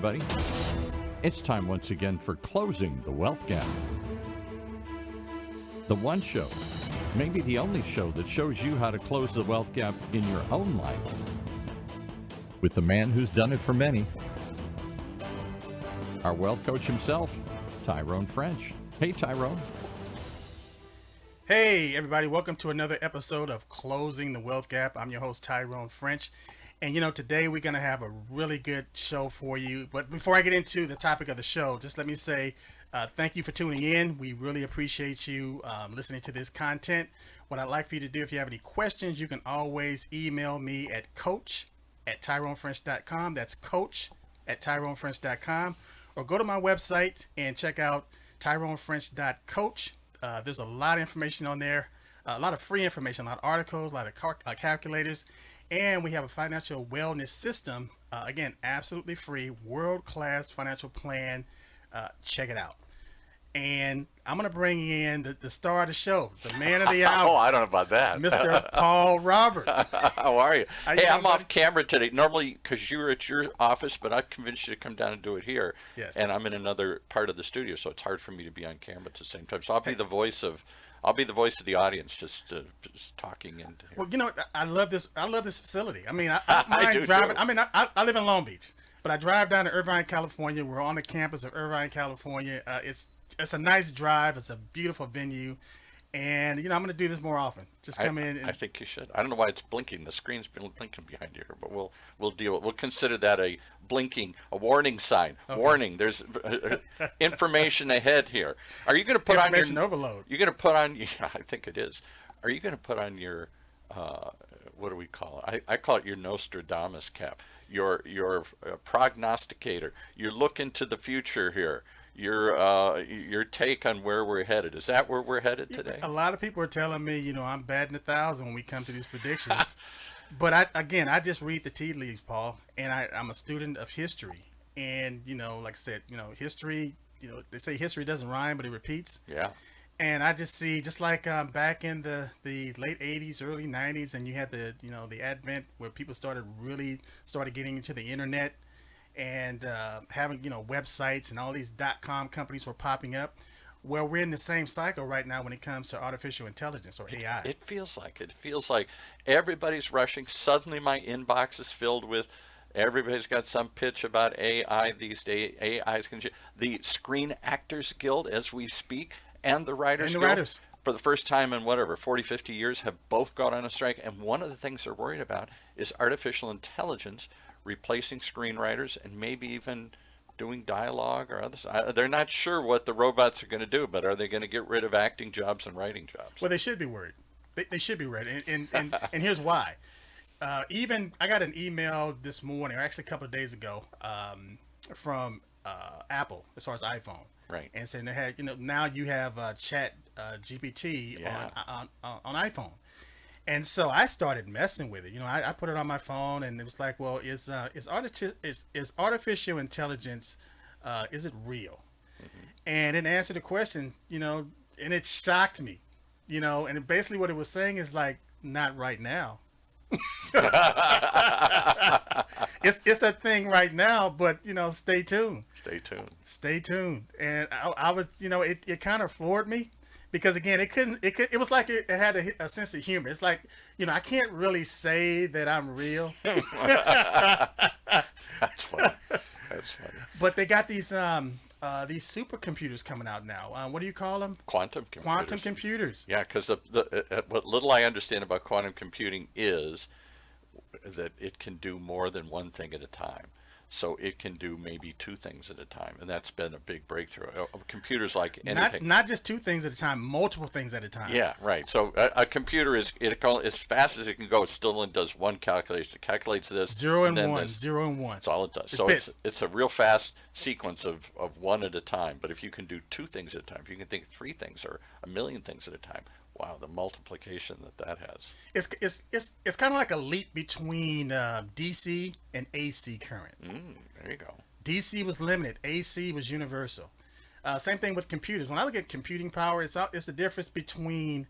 Buddy, it's time once again for Closing the Wealth Gap. The one show, maybe the only show that shows you how to close the wealth gap in your own life. With the man who's done it for many, our wealth coach himself, Tyrone French. Hey, Tyrone. Hey, everybody. Welcome to another episode of Closing the Wealth Gap. I'm your host, Tyrone French. And, today we're going to have a really good show for you. But before I get into the topic of the show, just let me say thank you for tuning in. We really appreciate you listening to this content. What I'd like for you to do, if you have any questions, you can always email me at coach@tyronefrench.com. That's coach@tyronefrench.com. Or go to my website and check out tyronefrench.coach. There's a lot of information on there, a lot of free information, a lot of articles, a lot of calculators. And we have a financial wellness system, again, absolutely free, world-class financial plan. Check it out. And I'm going to bring in the star of the show, the man of the hour. Oh, I don't know about that. Mr. Paul Roberts. How are you? How you Hey, doing, I'm buddy? off camera today. Normally, because you were at your office, but I've convinced you to come down and do it here. Yes. And I'm in another part of the studio, so it's hard for me to be on camera at the same time. So I'll be the voice of the audience, just talking. And Well, I love this. I love this facility. I mean, I mind do driving. too. I mean, I live in Long Beach, but I drive down to Irvine, California. We're on the campus of Irvine, California. It's a nice drive. It's a beautiful venue, and I'm going to do this more often. Just come in. I think you should. I don't know why it's blinking. The screen's been blinking behind you here, but we'll deal. We'll consider that a warning sign. Okay. Warning. There's information ahead here. Are you going to put on your information overload? You're going to put on. Yeah, I think it is. Are you going to put on your what do we call it? I call it your Nostradamus cap. Your prognosticator. You're looking to the future here. Your take on where we're headed. Is that where we're headed today? A lot of people are telling me, I'm batting 1,000 when we come to these predictions. But I just read the tea leaves, Paul, and I'm a student of history. And, like I said, history, they say history doesn't rhyme, but it repeats. Yeah. And I just see, just like back in the late 80s, early 90s, and you had the advent where people started getting into the internet. And having websites and all these .com companies were popping up. Well, we're in the same cycle right now when it comes to artificial intelligence or AI. It feels like it. It feels like everybody's rushing. Suddenly my inbox is filled with everybody's got some pitch about AI these days. AI is going to the Screen Actors Guild as we speak and the Writers Guild. For the first time in 40, 50 years have both gone on a strike. And one of the things they're worried about is artificial intelligence replacing screenwriters and maybe even doing dialogue or others. They're not sure what the robots are going to do, but are they going to get rid of acting jobs and writing jobs? Well, they should be worried. They should be worried. And here's why. Even I got an email this morning, or actually a couple of days ago, from Apple as far as iPhone. Right. And saying they had, now you have Chat GPT on iPhone. And so I started messing with it. I put it on my phone, and it was like, well, is artificial intelligence, is it real? Mm-hmm. And it answered the question, and it shocked me, and basically what it was saying is like, not right now. It's a thing right now, but stay tuned. Stay tuned. And I was, it kind of floored me. Because again, it was like it had a sense of humor. It's like, I can't really say that I'm real. That's funny. But they got these supercomputers coming out now. What do you call them? Quantum computers. Quantum computers. Yeah, because what little I understand about quantum computing is that it can do more than one thing at a time. So it can do maybe two things at a time, and that's been a big breakthrough of computers like anything. Not just two things at a time, multiple things at a time. Yeah, right. So a computer as fast as it can go, it still only does one calculation. It calculates this. 0 and 1, 0 and 1. That's all it does. It's a real fast sequence of one at a time. But if you can do two things at a time, if you can think three things or a million things at a time, wow, the multiplication that has. It's kind of like a leap between DC and AC current. There you go. DC was limited. AC was universal. Same thing with computers. When I look at computing power, it's the difference between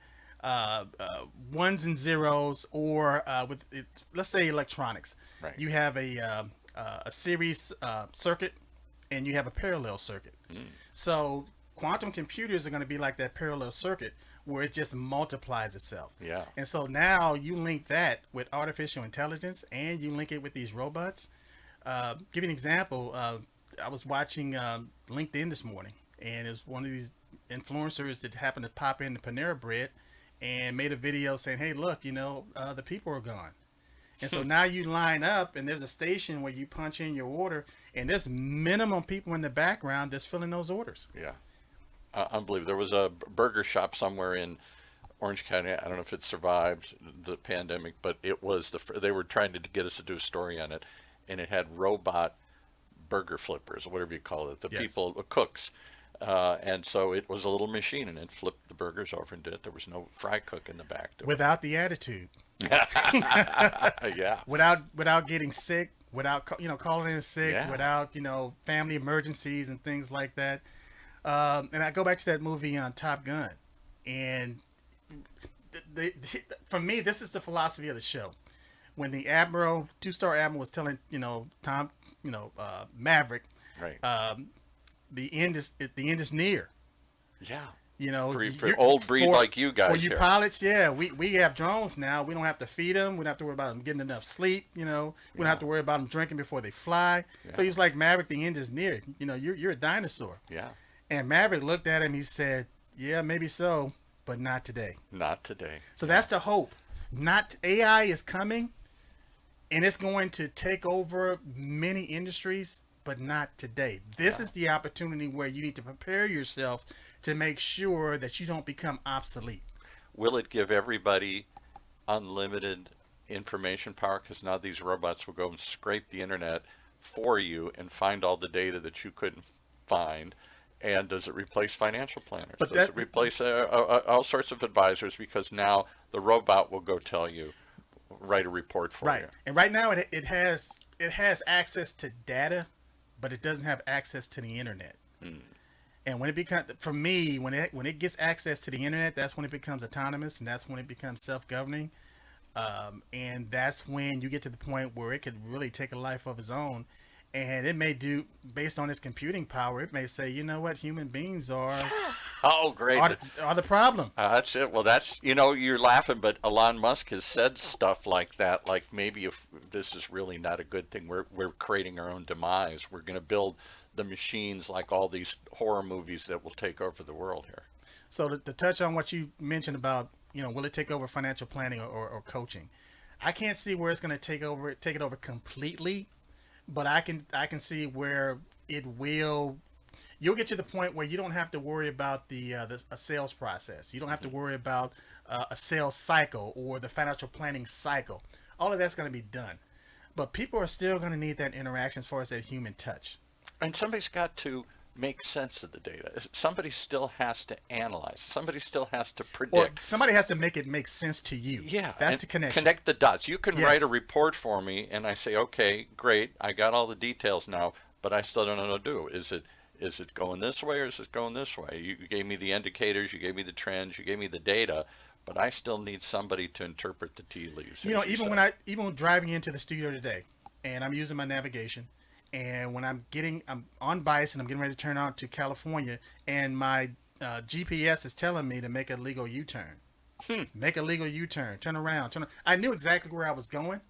ones and zeros, or let's say electronics. Right. You have a a series circuit, and you have a parallel circuit. So quantum computers are going to be like that parallel circuit where it just multiplies itself. Yeah. And so now you link that with artificial intelligence, and you link it with these robots. Give you an example. I was watching LinkedIn this morning, and it's one of these influencers that happened to pop into Panera Bread and made a video saying, hey, look, the people are gone. And so now you line up, and there's a station where you punch in your order, and there's minimum people in the background that's filling those orders. Yeah. Unbelievable. There was a burger shop somewhere in Orange County. I don't know if it survived the pandemic, but it was they were trying to get us to do a story on it, and it had robot burger flippers, or whatever you call it. The Yes. people, cooks. And so it was a little machine, and it flipped the burgers over and did it. There was no fry cook in the back. Without the attitude. Yeah. Without getting sick, without calling in sick, Yeah. without family emergencies and things like that. And I go back to that movie on Top Gun, and for me, this is the philosophy of the show. When the admiral, 2-star admiral, was telling Tom, Maverick, Right. the end is near. Yeah. For old breed like you guys For you here. pilots, yeah, we have drones now. We don't have to feed them. We don't have to worry about them getting enough sleep. We don't have to worry about them drinking before they fly. Yeah. So he was like, Maverick, the end is near. You're a dinosaur. Yeah. And Maverick looked at him. He said, yeah, maybe so, but not today. Not today. So that's the hope. Not AI is coming, and it's going to take over many industries, but not today. This is the opportunity where you need to prepare yourself to make sure that you don't become obsolete. Will it give everybody unlimited information power? Because now these robots will go and scrape the internet for you and find all the data that you couldn't find. And does it replace financial planners? But does it replace all sorts of advisors? Because now the robot will go tell you, write a report for you. And right now it has access to data, but it doesn't have access to the internet. And when it becomes, for me, when it gets access to the internet, that's when it becomes autonomous, and that's when it becomes self-governing. And that's when you get to the point where it could really take a life of its own. And it may do, based on its computing power, it may say, you know what, human beings are Oh, great. are the problem. That's it. Well, that's, you're laughing, but Elon Musk has said stuff like that, like maybe if this is really not a good thing, we're creating our own demise. We're going to build the machines like all these horror movies that will take over the world here. So to touch on what you mentioned about, will it take over financial planning or coaching? I can't see where it's going to take it over completely, but I can see where it will. You'll get to the point where you don't have to worry about a sales process. You don't have to worry about a sales cycle or the financial planning cycle. All of that's going to be done, but people are still going to need that interaction as far as that human touch. And somebody's got to make sense of the data. Somebody still has to analyze. Somebody still has to predict. Or somebody has to make it make sense to you. Yeah, that's the connection. Connect the dots. You can Yes. write a report for me, and I say, okay, great, I got all the details now, but I still don't know what to do. Is it going this way or is it going this way? You gave me the indicators, you gave me the trends, you gave me the data, but I still need somebody to interpret the tea leaves. Even driving into the studio today, and I'm using my navigation, and when I'm on Bice and I'm getting ready to turn on to California, and my GPS is telling me to make a legal U-turn. Make a legal U-turn. Turn around. I knew exactly where I was going.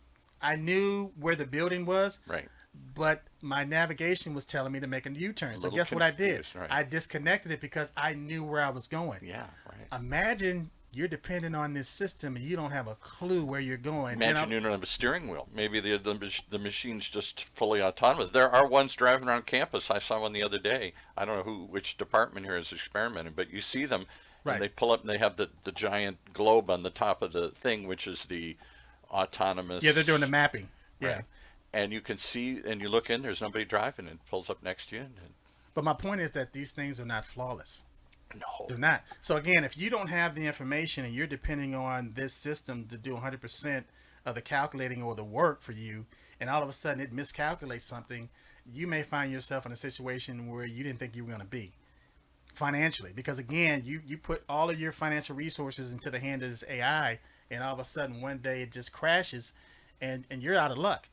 I knew where the building was. Right. But my navigation was telling me to make a U-turn. So Little guess what I did? confused, right. I disconnected it because I knew where I was going. Yeah, right. Imagine you're dependent on this system and you don't have a clue where you're going. Imagine you don't have a steering wheel. Maybe the machine's just fully autonomous. There are ones driving around campus. I saw one the other day. I don't know which department here is experimenting, but you see them, Right. and they pull up and they have the giant globe on the top of the thing, which is the autonomous. Yeah, they're doing the mapping. Yeah. Right. And you can see, and you look in, there's nobody driving, and it pulls up next to you. But my point is that these things are not flawless. No. They're not. So again, if you don't have the information and you're depending on this system to do 100% of the calculating or the work for you, and all of a sudden it miscalculates something, you may find yourself in a situation where you didn't think you were going to be financially. Because again, you put all of your financial resources into the hand of this AI, and all of a sudden one day it just crashes and you're out of luck.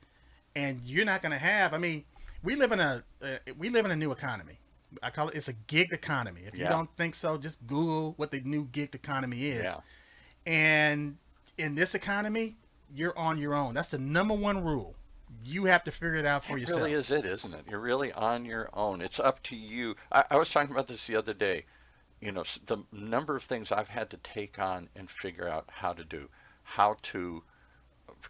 and you're not going to have. I mean, we live in a new economy. I call it's a gig economy. If you don't think so, just Google what the new gig economy is. Yeah. And in this economy, you're on your own. That's the number one rule. You have to figure it out for yourself. It really is it, isn't it? You're really on your own. It's up to you. I was talking about this the other day. You know, the number of things I've had to take on and figure out how to do, how to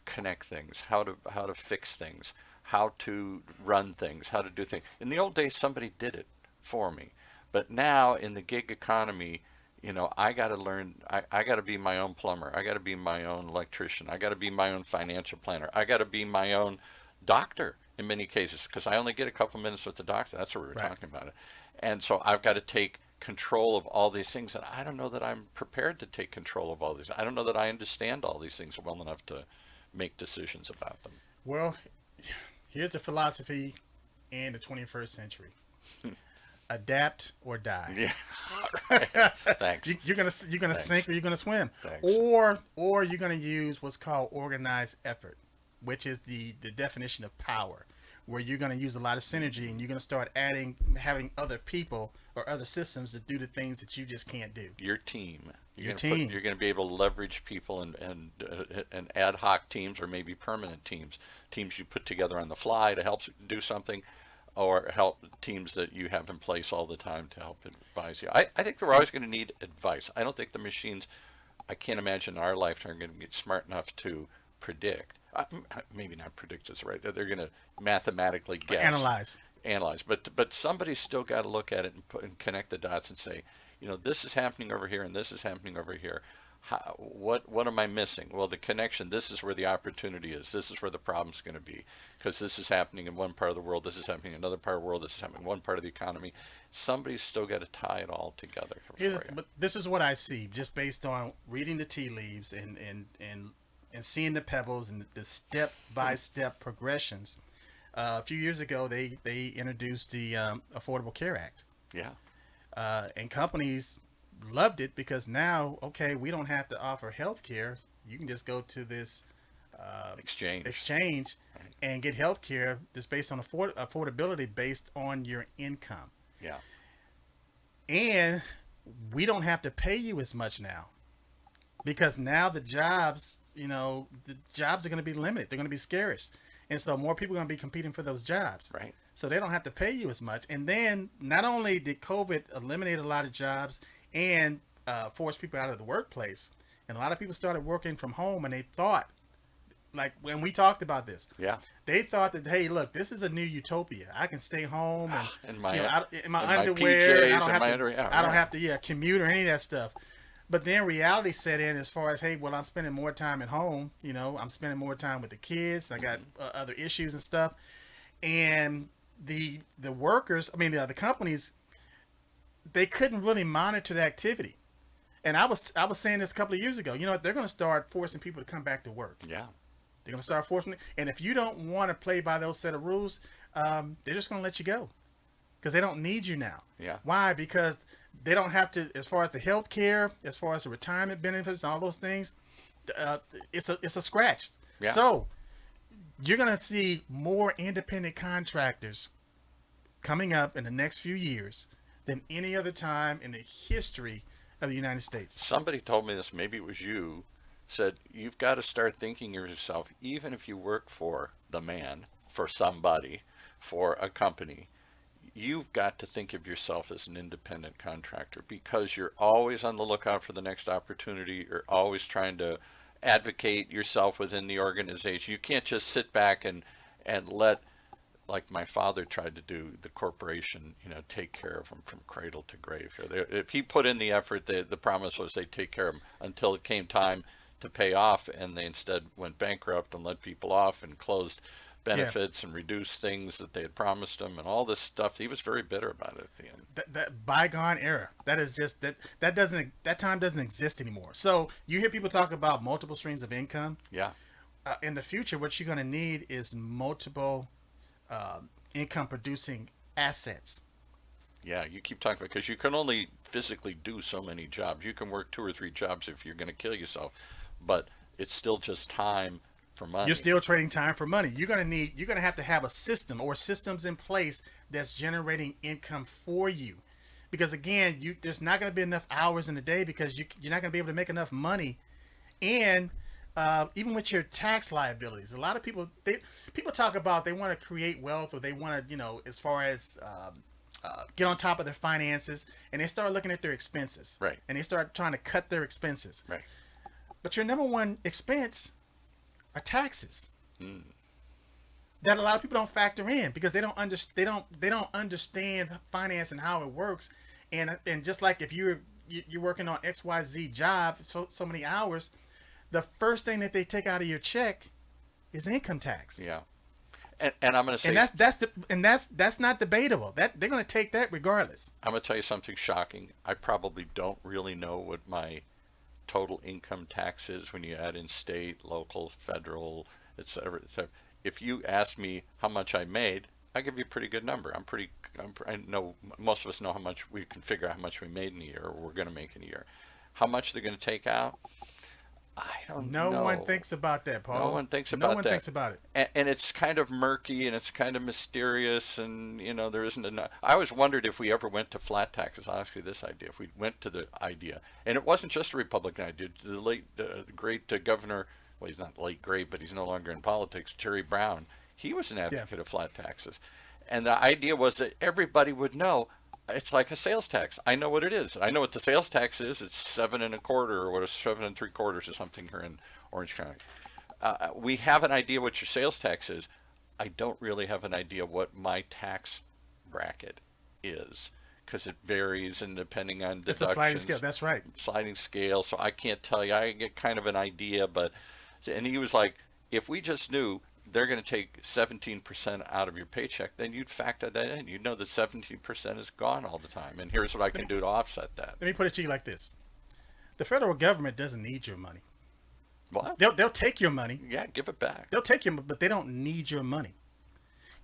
connect things, how to fix things, how to run things, how to do things. In the old days, somebody did it for me. But now in the gig economy, you know, I got to learn, I got to be my own plumber. I got to be my own electrician. I got to be my own financial planner. I got to be my own doctor in many cases, because I only get a couple minutes with the doctor. That's what we were talking about it. And so I've got to take control of all these things. And I don't know that I'm prepared to take control of all these. I don't know that I understand all these things well enough to make decisions about them. Well, here's the philosophy in the 21st century. Adapt or die. Yeah. Right. Thanks. You're gonna sink or you're gonna swim. Thanks. Or you're gonna use what's called organized effort, which is the definition of power, where you're gonna use a lot of synergy and you're gonna start having other people or other systems to do the things that you just can't do. Your team. Your team. You're going to be able to leverage people and ad hoc teams, or maybe permanent teams you put together on the fly to help do something, or help teams that you have in place all the time to help advise you. I think we're always going to need advice. I don't think the machines, I can't imagine in our lifetime, are going to get smart enough to predict. Maybe not predict is right. They're going to mathematically guess. Analyze. But somebody's still got to look at it and connect the dots and say, you know, this is happening over here and this is happening over here. What am I missing? Well, the connection, this is where the opportunity is. This is where the problem's going to be, because this is happening in one part of the world. This is happening in another part of the world. This is happening in one part of the economy. Somebody's still got to tie it all together. But this is what I see, just based on reading the tea leaves and seeing the pebbles and the step-by-step progressions. A few years ago, they introduced the Affordable Care Act. Yeah. And companies loved it because now, okay, we don't have to offer health care. You can just go to this exchange and get health care that's based on affordability based on your income. Yeah. And we don't have to pay you as much now, because now the jobs are going to be limited. They're going to be scarce. And so more people are going to be competing for those jobs. Right. So they don't have to pay you as much. And then not only did COVID eliminate a lot of jobs and force people out of the workplace, and a lot of people started working from home, and they thought, like when we talked about this, they thought that, hey, look, this is a new utopia. I can stay home and in my underwear. I don't have to commute or any of that stuff. But then reality set in as far as, hey, well, I'm spending more time at home. You know, I'm spending more time with the kids. I got other issues and stuff. And the workers, the companies, they couldn't really monitor the activity. And I was saying this a couple of years ago. You know what? They're going to start forcing people to come back to work. Yeah. They're going to start forcing it. And if you don't want to play by those set of rules, they're just going to let you go, because they don't need you now. Yeah. Why? Because they don't have to, as far as the health care, as far as the retirement benefits, all those things, it's a scratch. Yeah. So you're going to see more independent contractors coming up in the next few years than any other time in the history of the United States. Somebody told me this, maybe it was you, said you've got to start thinking of yourself, even if you work for the man, for somebody, for a company, you've got to think of yourself as an independent contractor, because you're always on the lookout for the next opportunity. You're always trying to advocate yourself within the organization. You can't just sit back and let, like my father tried to do, the corporation, take care of him from cradle to grave. If he put in the effort, the promise was they'd take care of him until it came time to pay off, and they instead went bankrupt and let people off and closed benefits and reduced things that they had promised them and all this stuff. He was very bitter about it at the end. That bygone era, that is just that time doesn't exist anymore. So you hear people talk about multiple streams of income. Yeah. In the future, what you're going to need is multiple income producing assets. Yeah, you keep talking about, because you can only physically do so many jobs. You can work 2 or 3 jobs if you're going to kill yourself, but it's still just time for money. You're still trading time for money. You're gonna have to have a system or systems in place that's generating income for you, because again, there's not going to be enough hours in the day, because you're not going to be able to make enough money, and even with your tax liabilities, a lot of people talk about they want to create wealth, or they want to, as far as get on top of their finances, and they start looking at their expenses, right? And they start trying to cut their expenses, right? But your number one expense are taxes. That a lot of people don't factor in, because they don't understand finance and how it works, and just like if you're working on XYZ job so many hours, the first thing that they take out of your check is income tax. Yeah, and I'm going to say, and that's not debatable. That they're going to take that regardless. I'm going to tell you something shocking. I probably don't really know what my total income tax is when you add in state, local, federal, etc. If you ask me how much I made, I give you a pretty good number. I know most of us know how much we can figure out how much we made in a year, or we're going to make in a year. How much they're going to take out, I don't know. No one thinks about that, Paul. No one thinks about that. No one thinks about it. And it's kind of murky, and it's kind of mysterious, and there isn't enough. I always wondered if we ever went to flat taxes. Honestly, this idea, if we went to the idea, and it wasn't just a Republican idea. The late great governor. Well, he's not late great, but he's no longer in politics. Jerry Brown, he was an advocate of flat taxes. And the idea was that everybody would know it's like a sales tax. I know what it is. I know what the sales tax is. It's 7 1/4 or what is 7 3/4 or something here in Orange County. We have an idea what your sales tax is. I don't really have an idea what my tax bracket is, because it varies, and depending on deductions. It's a sliding scale. That's right. Sliding scale. So I can't tell you. I get kind of an idea, but. And he was like, if we just knew they're going to take 17% out of your paycheck, then you'd factor that in. You'd know that 17% is gone all the time. And here's what I can do to offset that. Let me put it to you like this. The federal government doesn't need your money. What? They'll take your money. Yeah, give it back. They'll take your, but they don't need your money.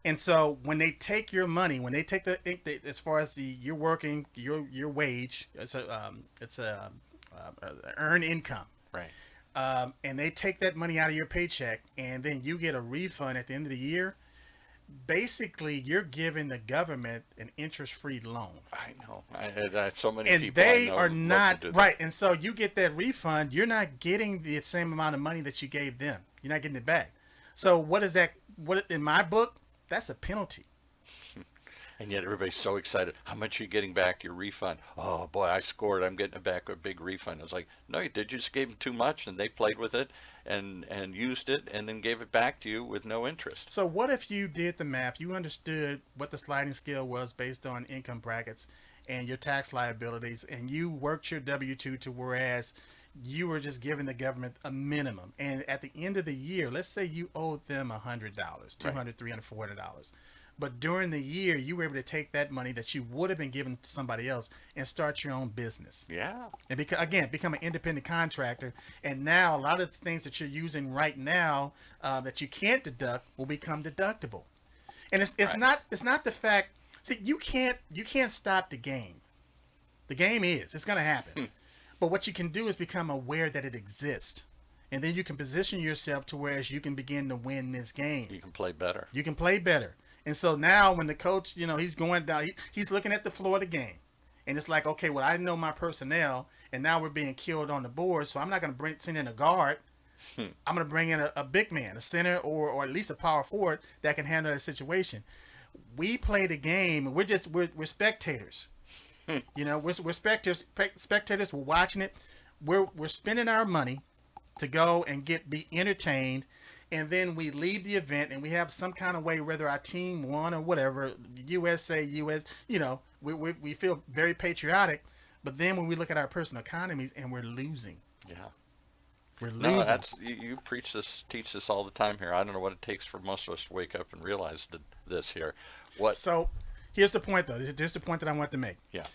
And so when they take your money, when they take as far as you're working, your wage, it's a earned income. Right. And they take that money out of your paycheck, and then you get a refund at the end of the year. Basically, you're giving the government an interest-free loan. I know. I so many and people. And they I know are not right. That. And so you get that refund. You're not getting the same amount of money that you gave them. You're not getting it back. So what is that? What in my book? That's a penalty. And yet everybody's so excited. How much are you getting back? Your refund? Oh boy, I scored. I'm getting it back a big refund. I was like, no, you did. You just gave them too much, and they played with it and used it, and then gave it back to you with no interest. So what if you did the math? You understood what the sliding scale was based on income brackets and your tax liabilities, and you worked your W-2 to whereas you were just giving the government a minimum. And at the end of the year, let's say you owed them $100, $200, right. $300, $400. But during the year, you were able to take that money that you would have been given to somebody else and start your own business. Yeah. And become an independent contractor. And now a lot of the things that you're using right now that you can't deduct will become deductible. And it's right. not the fact. See, you can't stop the game. The game it's going to happen. But what you can do is become aware that it exists. And then you can position yourself to whereas you can begin to win this game. You can play better. You can play better. And so now when the coach, he's going down, he's looking at the floor of the game. And it's like, okay, well, I know my personnel, and now we're being killed on the board, so I'm not going to send in a guard. I'm going to bring in a big man, a center, or at least a power forward that can handle that situation. We play the game, and we're spectators. We're spectators. We're watching it. We're spending our money to go and be entertained. And then we leave the event, and we have some kind of way, whether our team won or whatever, USA, US, we feel very patriotic. But then when we look at our personal economies, and we're losing. Yeah. We're losing. No, you teach this all the time here. I don't know what it takes for most of us to wake up and realize this here. So here's the point, though. Here's the point that I want to make. Yeah.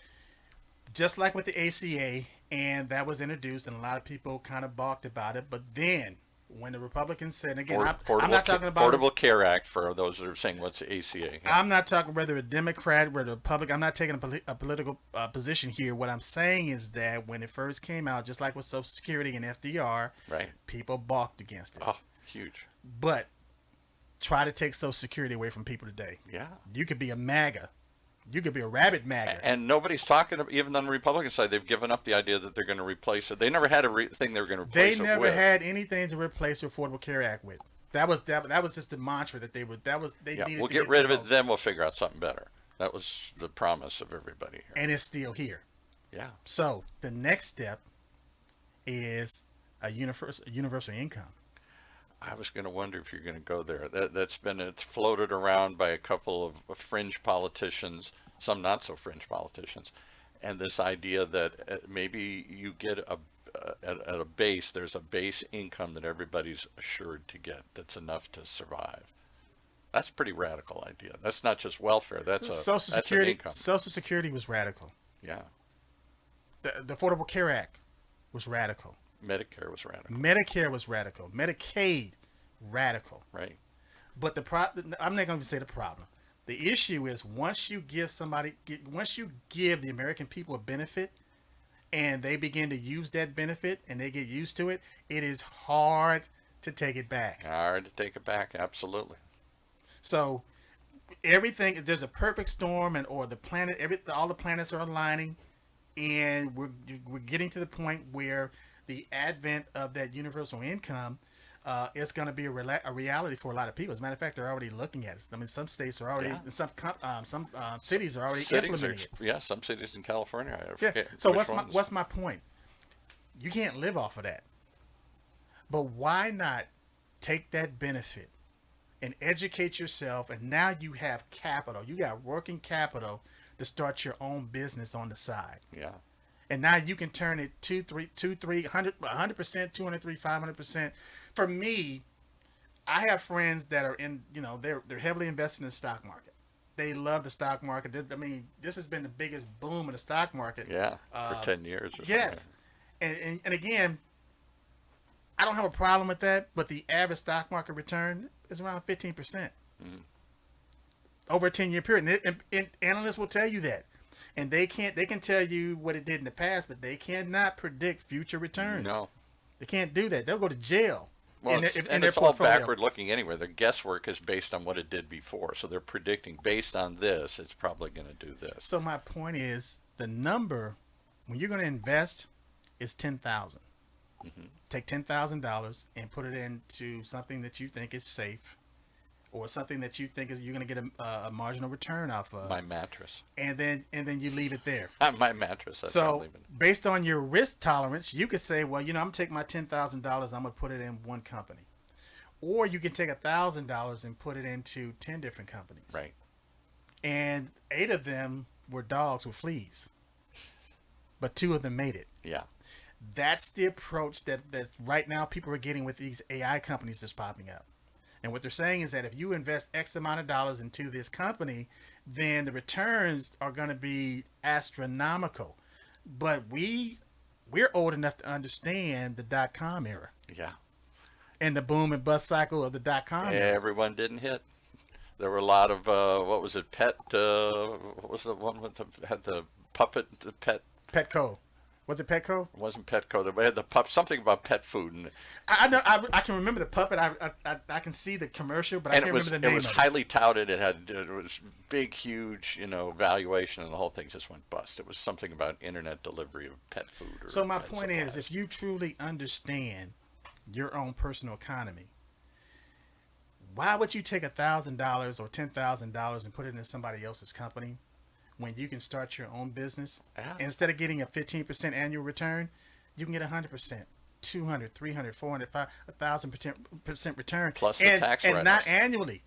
Just like with the ACA, and that was introduced, and a lot of people kind of balked about it. But then when the Republicans said, and again, I'm not talking about Affordable Care Act for those that are saying what's the ACA. Yeah. I'm not talking whether a Democrat, whether a Republican. I'm not taking a political position here. What I'm saying is that when it first came out, just like with Social Security and FDR, right, people balked against it. Oh. Huge. But try to take Social Security away from people today. Yeah. You could be a MAGA. You could be a rabid MAGA. And nobody's talking, even on the Republican side, they've given up the idea that they're going to replace it. They never had a thing they were going to replace it with. They never had anything to replace the Affordable Care Act with. That was just the mantra that they needed. We'll get rid of it, then we'll figure out something better. That was the promise of everybody here. And it's still here. Yeah. So the next step is a universal income. I was going to wonder if you're going to go there. It's floated around by a couple of fringe politicians, some not so fringe politicians, and this idea that maybe you get at a base, there's a base income that everybody's assured to get that's enough to survive. That's a pretty radical idea. That's not just welfare. That's an income. Social Security was radical. Yeah. The Affordable Care Act was radical. Medicare was radical. Medicare was radical. Medicaid, radical. Right. But I'm not going to say the problem. The issue is once you give the American people a benefit, and they begin to use that benefit, and they get used to it, it is hard to take it back. Hard to take it back. Absolutely. So there's a perfect storm, or the planet, all the planets are aligning, and we're getting to the point where the advent of that universal income is going to be a reality for a lot of people. As a matter of fact, they're already looking at it. I mean, some states are already, some cities are already implementing it. Yeah, some cities in California. So what's my point? You can't live off of that. But why not take that benefit and educate yourself, and now you have capital. You got working capital to start your own business on the side. Yeah. And now you can turn it 100%, 203, 500%. For me, I have friends that are in, they're heavily invested in the stock market. They love the stock market. I mean, this has been the biggest boom in the stock market. Yeah, for 10 years or something. Yes. And again, I don't have a problem with that, but the average stock market return is around 15% over a 10-year period. And analysts will tell you that. And they can tell you what it did in the past, but they cannot predict future returns. No. They can't do that. They'll go to jail. Well, it's all backward looking anyway. Their guesswork is based on what it did before. So they're predicting based on this, it's probably going to do this. So my point is the number, when you're going to invest, is $10,000. Mm-hmm. Take $10,000 and put it into something that you think is safe, or something that you think you're going to get a marginal return off of. My mattress. And then you leave it there. My mattress. That's so based on your risk tolerance, you could say, well, I'm going to take my $10,000, I'm going to put it in one company. Or you can take $1,000 and put it into 10 different companies. Right. And 8 of them were dogs with fleas, but 2 of them made it. Yeah. That's the approach that right now people are getting with these AI companies that's popping up. And what they're saying is that if you invest X amount of dollars into this company, then the returns are going to be astronomical. But we're old enough to understand the .com era. Yeah. And the boom and bust cycle of the .com era. Everyone didn't hit. There were a lot of what was it? What was the one had the puppet? The pet. Petco. Was it Petco? It wasn't Petco. They had the pup. Something about pet food. And I know. I can remember the puppet. I can see the commercial, but I can't remember the name. It was highly touted. It was big, huge, valuation, and the whole thing just went bust. It was something about internet delivery of pet food. So my point is, if you truly understand your own personal economy, why would you take $1,000 or $10,000 and put it in somebody else's company when you can start your own business? Yeah. And instead of getting a 15% annual return, you can get 100%, 200, 300, 400, 1,000% return. Plus the tax write-offs. And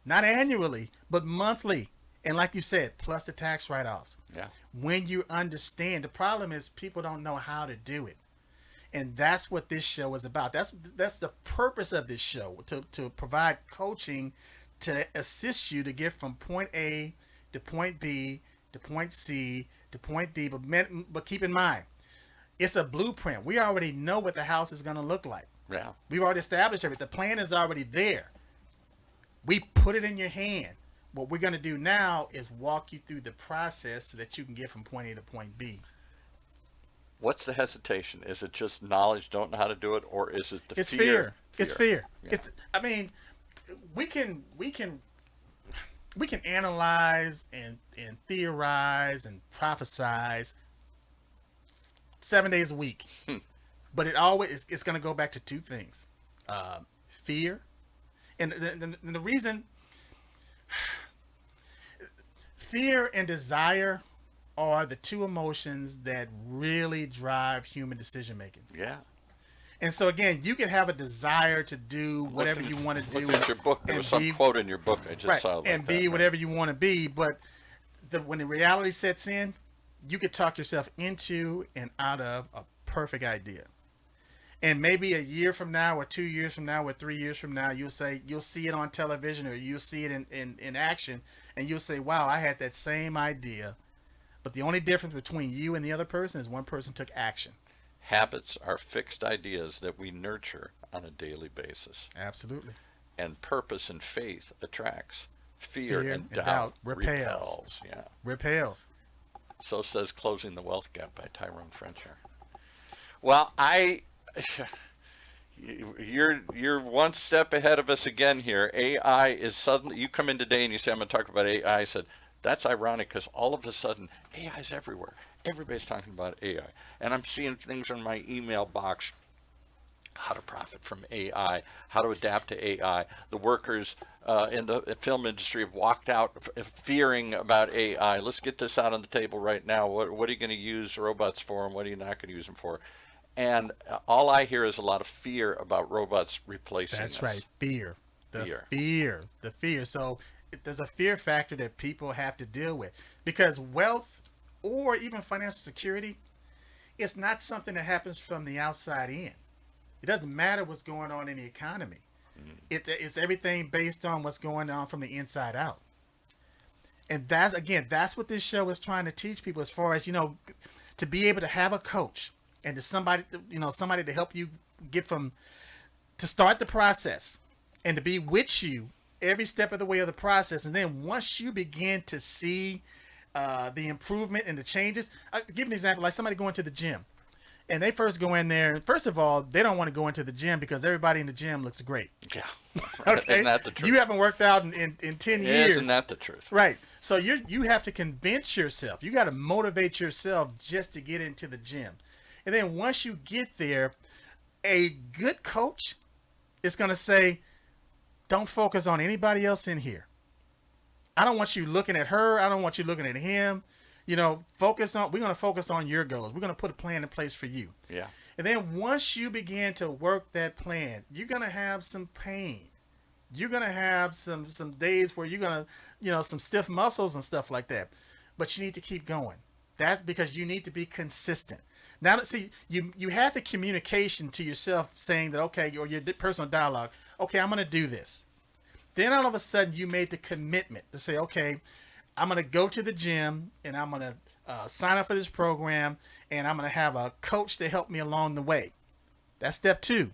not annually, but monthly. And like you said, plus the tax write-offs. Yeah. When you understand, the problem is people don't know how to do it. And that's what this show is about. That's the purpose of this show, to provide coaching to assist you to get from point A to point B to point C to point D. But keep in mind, it's a blueprint. We already know what the house is going to look like. Yeah. We've already established everything. The plan is already there. We put it in your hand. What we're going to do now is walk you through the process so that you can get from point A to point B. What's the hesitation? Is it just knowledge, don't know how to do it, or is it the It's fear? fear. It's fear. Yeah. I mean, we can analyze and theorize and prophesize 7 days a week, but it's going to go back to two things: fear, and the reason fear and desire are the two emotions that really drive human decision making. Yeah. And so again, you can have a desire to do whatever you want to do. Look at your book. There was some quote in your book I just saw. Like and be that, whatever you want to be. But when the reality sets in, you could talk yourself into and out of a perfect idea. And maybe a year from now, or 2 years from now, or 3 years from now, you'll see it on television, or you'll see it in action, and you'll say, wow, I had that same idea. But the only difference between you and the other person is one person took action. Habits are fixed ideas that we nurture on a daily basis. Absolutely. And purpose and faith attracts. Fear and doubt repels. Yeah. Repels. So says Closing the Wealth Gap by Tyrone French. Well, you're one step ahead of us again here. AI is suddenly, you come in today and you say, I'm going to talk about AI. I said, that's ironic because all of a sudden AI is everywhere. Everybody's talking about AI. And I'm seeing things in my email box, how to profit from AI, how to adapt to AI. The workers in the film industry have walked out fearing about AI. Let's get this out on the table right now. What are you going to use robots for, and what are you not going to use them for? And all I hear is a lot of fear about robots replacing us. That's right. Fear. The fear. So there's a fear factor that people have to deal with, because wealth or even financial security is not something that happens from the outside in. It doesn't matter what's going on in the economy. It's everything based on what's going on from the inside out. And that's what this show is trying to teach people, as far as, to be able to have a coach and to somebody to help you to start the process and to be with you every step of the way of the process. And then once you begin to see the improvement and the changes, I'll give you an example, like somebody going to the gym. And they first go in there. First of all, they don't want to go into the gym because everybody in the gym looks great. Yeah. Okay? Isn't that the truth? You haven't worked out in 10 years. Isn't that the truth? Right. So you have to convince yourself. You got to motivate yourself just to get into the gym. And then once you get there, a good coach is going to say, don't focus on anybody else in here. I don't want you looking at her. I don't want you looking at him. We're going to focus on your goals. We're going to put a plan in place for you. Yeah. And then once you begin to work that plan, you're going to have some pain. You're going to have some days where you're going to, some stiff muscles and stuff like that. But you need to keep going. That's because you need to be consistent. Now, see, you had the communication to yourself saying that, okay, or your personal dialogue, okay, I'm going to do this. Then all of a sudden you made the commitment to say, okay, I'm going to go to the gym and I'm going to sign up for this program, and I'm going to have a coach to help me along the way. That's step 2.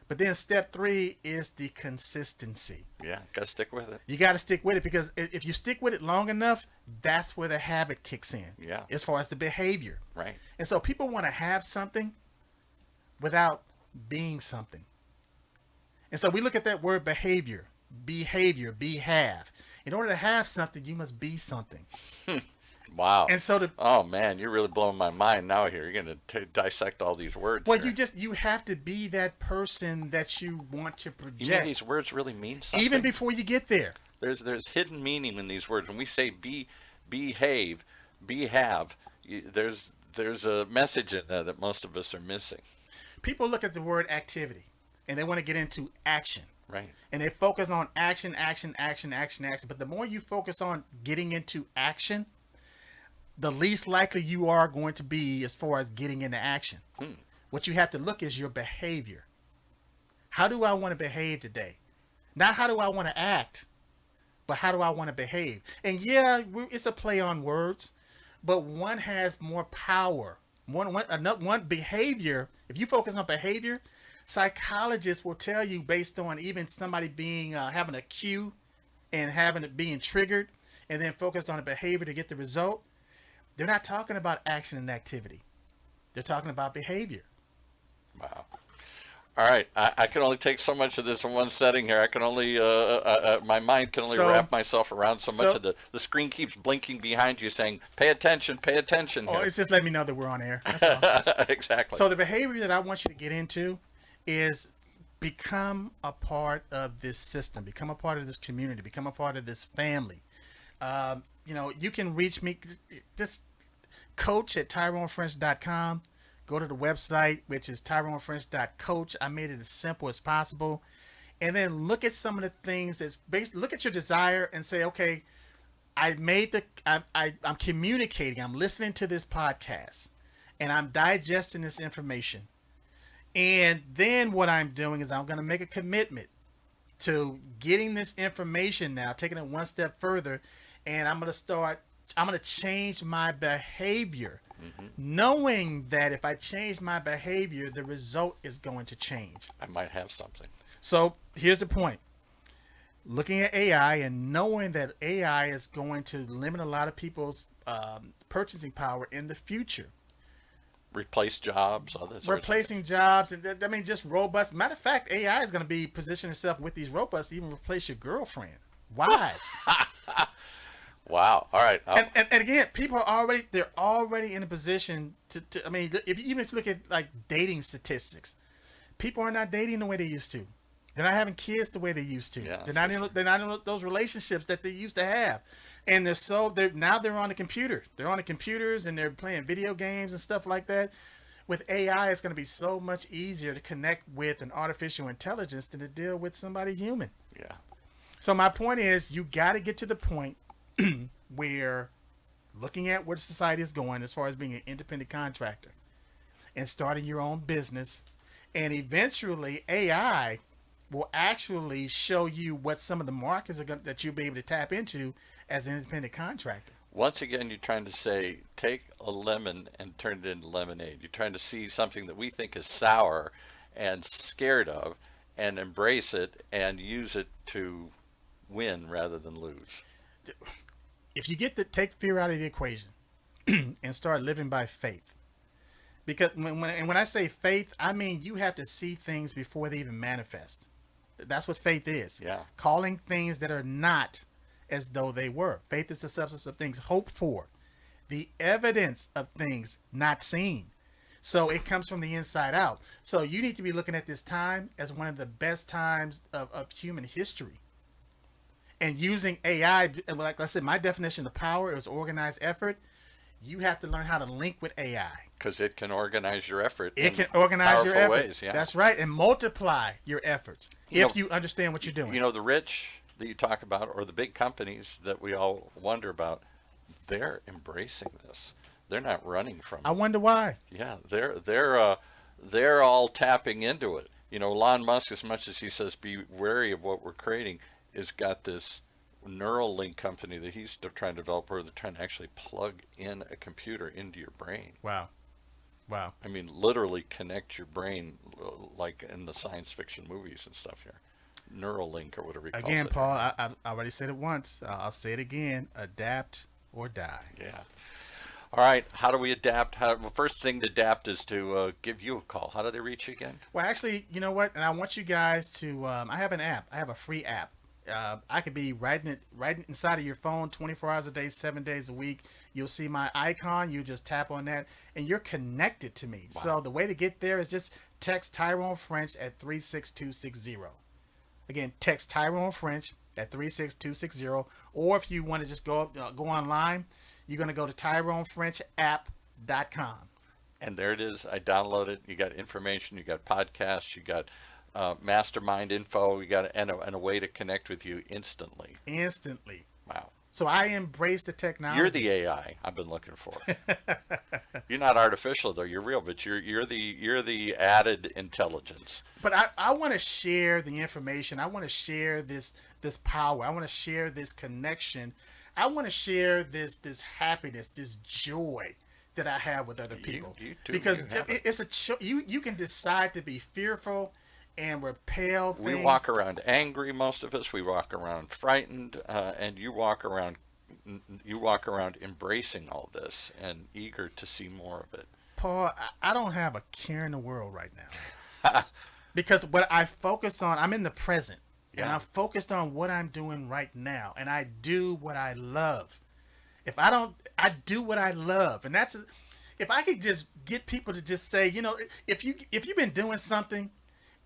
But then step 3 is the consistency. Yeah, got to stick with it. You got to stick with it, because if you stick with it long enough, that's where the habit kicks in. Yeah. As far as the behavior. Right. And so people want to have something without being something. And so we look at that word behavior, have. In order to have something, you must be something. Wow. And so oh man, you're really blowing my mind now here. You're going to dissect all these words. Well, here. you have to be that person that you want to project. You mean these words really mean something? Even before you get there. There's hidden meaning in these words. When we say behave, have, there's a message in there that most of us are missing. People look at the word activity and they want to get into action. Right. And they focus on action. But the more you focus on getting into action, the least likely you are going to be as far as getting into action. What you have to look is your behavior. How do I want to behave today? Not how do I want to act, but how do I want to behave? And yeah, it's a play on words, but one has more power. One behavior, if you focus on behavior, psychologists will tell you, based on even somebody being having a cue and having it being triggered, and then focus on a behavior to get the result. They're not talking about action and activity. They're talking about behavior. Wow. All right, I can only take so much of this in one setting here. I can only, my mind can only wrap myself around so much of the screen keeps blinking behind you saying, pay attention Oh, here. it's just letting me know that we're on air. That's all. Exactly. So the behavior that I want you to get into is become a part of this system, become a part of this community, become a part of this family. You can reach me, just coach at tyronefrench.com. Go to the website, which is tyronefrench.coach. I made it as simple as possible. And then look at some of the things that's based. Look at your desire and say, okay, I'm communicating. I'm listening to this podcast and I'm digesting this information. And then what I'm doing is I'm going to make a commitment to getting this information now, taking it one step further. And I'm going to change my behavior. Mm-hmm. Knowing that if I change my behavior, the result is going to change. I might have something. So here's the point. Looking at AI and knowing that AI is going to limit a lot of people's purchasing power in the future. Replace jobs, replacing jobs, and just robust. Matter of fact, AI is going to be positioning itself with these robots to even replace your girlfriend, wives. Wow. All right. And again, people are already in a position to even if you look at like dating statistics, people are not dating the way they used to. They're not having kids the way they used to. Yeah, they're not in those relationships that they used to have. And they're on the computer. They're on the computers and they're playing video games and stuff like that. With AI, it's going to be so much easier to connect with an artificial intelligence than to deal with somebody human. Yeah. So my point is, you got to get to the point where looking at where society is going as far as being an independent contractor and starting your own business, and eventually AI will actually show you what some of the markets that you'll be able to tap into as an independent contractor. Once again, you're trying to say, take a lemon and turn it into lemonade. You're trying to see something that we think is sour and scared of and embrace it and use it to win rather than lose. If you take fear out of the equation and start living by faith, because when I say faith, I mean you have to see things before they even manifest. That's what faith is. Yeah. Calling things that are not as though they were. Faith is the substance of things hoped for, the evidence of things not seen. So it comes from the inside out. So you need to be looking at this time as one of the best times of human history. And using AI, like I said, my definition of power is organized effort. You have to learn how to link with AI. Because it can organize your effort. It can organize your effort. Ways, yeah. That's right. And multiply your efforts if you understand what you're doing. You know, the rich that you talk about, or the big companies that we all wonder about, they're embracing this. They're not running from it. I wonder why. Yeah, they're all tapping into it. You know, Elon Musk, as much as he says be wary of what we're creating, has got this neural link company that he's trying to develop where they're trying to actually plug in a computer into your brain. Wow. I mean, literally connect your brain like in the science fiction movies and stuff here. Neural link or whatever he calls it. Again, Paul, I already said it once. I'll say it again. Adapt or die. Yeah. All right. How do we adapt? The first thing to adapt is to give you a call. How do they reach you again? Well, actually, you know what? And I want you guys to, I have an app. I have a free app. I could be right inside of your phone 24 hours a day, 7 days a week. You'll see my icon. You just tap on that and you're connected to me. Wow. So the way to get there is just text Tyrone French at 36260. Again, text Tyrone French at 36260. Or if you want to just go online, you're going to go to TyroneFrenchApp.com. And there it is. I download it. You got information. You got podcasts. You got mastermind info. You got and a way to connect with you instantly. Wow. So I embrace the technology. You're the AI I've been looking for. You're not artificial though. You're real, but you're the added intelligence. But I want to share the information. I want to share this power. I want to share this connection. I want to share this happiness, this joy that I have with other people. You too, because it's you can decide to be fearful and repel things. We walk around angry, most of us. We walk around frightened, and you walk around embracing all this and eager to see more of it. Paul, I don't have a care in the world right now. Because what I focus on, I'm in the present. Yeah. And I'm focused on what I'm doing right now. And I do what I love. If I don't, I do what I love. And that's, if I could just get people to just say, you know, if you've been doing something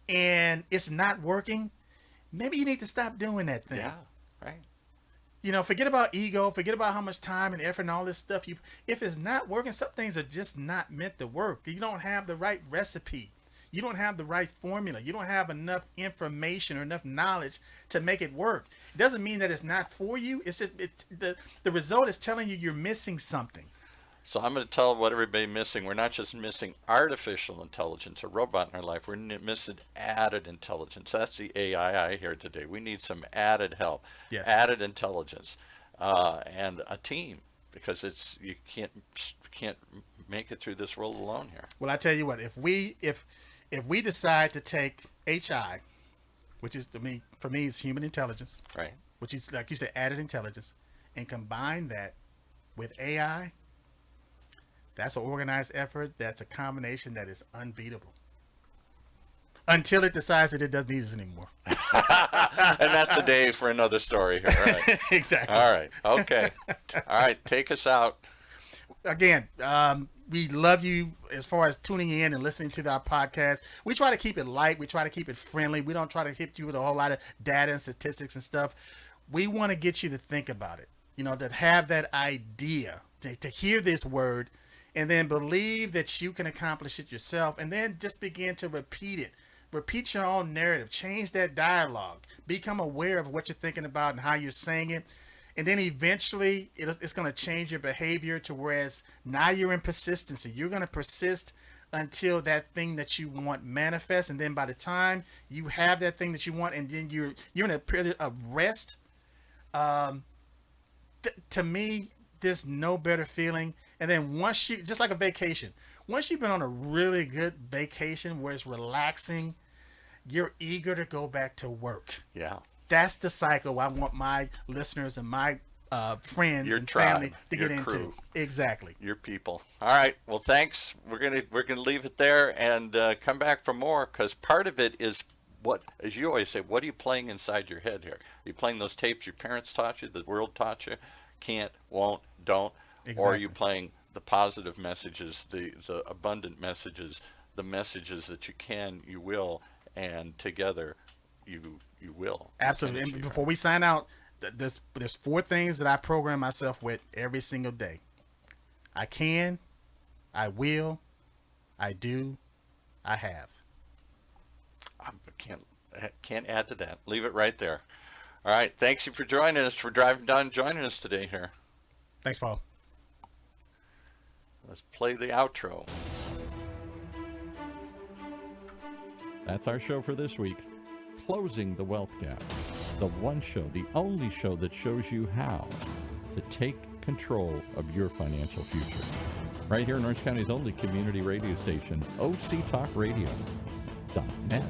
and it's not working, maybe you need to stop doing that thing. Yeah, right. You know, forget about ego, forget about how much time and effort and all this stuff. If it's not working, some things are just not meant to work. You don't have the right recipe. You don't have the right formula. You don't have enough information or enough knowledge to make it work. It doesn't mean that it's not for you. It's just the result is telling you you're missing something. So I'm going to tell what everybody's missing. We're not just missing artificial intelligence, a robot in our life. We're missing added intelligence. That's the AI I hear today. We need some added help, yes. Added intelligence, and a team, because you can't make it through this world alone here. Well, I tell you what, if we decide to take HI, which is for me is human intelligence, right? Which is, like you said, added intelligence, and combine that with AI. That's an organized effort. That's a combination that is unbeatable. Until it decides that it doesn't need us anymore. And that's a day for another story here, right? Exactly. All right. Okay. All right. Take us out. Again, we love you as far as tuning in and listening to our podcast. We try to keep it light. We try to keep it friendly. We don't try to hit you with a whole lot of data and statistics and stuff. We want to get you to think about it, you know, to have that idea, to hear this word, and then believe that you can accomplish it yourself, and then just begin to repeat it. Repeat your own narrative. Change that dialogue. Become aware of what you're thinking about and how you're saying it. And then eventually it's going to change your behavior to whereas now you're in persistency. You're going to persist until that thing that you want manifests. And then by the time you have that thing that you want, and then you're in a period of rest, to me, there's no better feeling. And then once you, just like a vacation, once you've been on a really good vacation where it's relaxing, you're eager to go back to work. Yeah. That's the cycle I want my listeners and my friends your and tribe, family to get into. Crew. Exactly. Your people. All right. Well, thanks. We're gonna leave it there and come back for more, because part of it is what, as you always say, what are you playing inside your head here? Are you playing those tapes your parents taught you, the world taught you? Can't, won't, don't. Exactly. Or are you playing the positive messages, the abundant messages, the messages that you can, you will, and together you will. Absolutely. And before we sign out, there's 4 things that I program myself with every single day. I can, I will, I do, I have. I can't add to that. Leave it right there. All right. Thanks you for joining us, for driving down and joining us today here. Thanks, Paul. Let's play the outro. That's our show for this week. Closing the Wealth Gap. The one show, the only show that shows you how to take control of your financial future. Right here in Orange County's only community radio station, OCTalkRadio.net.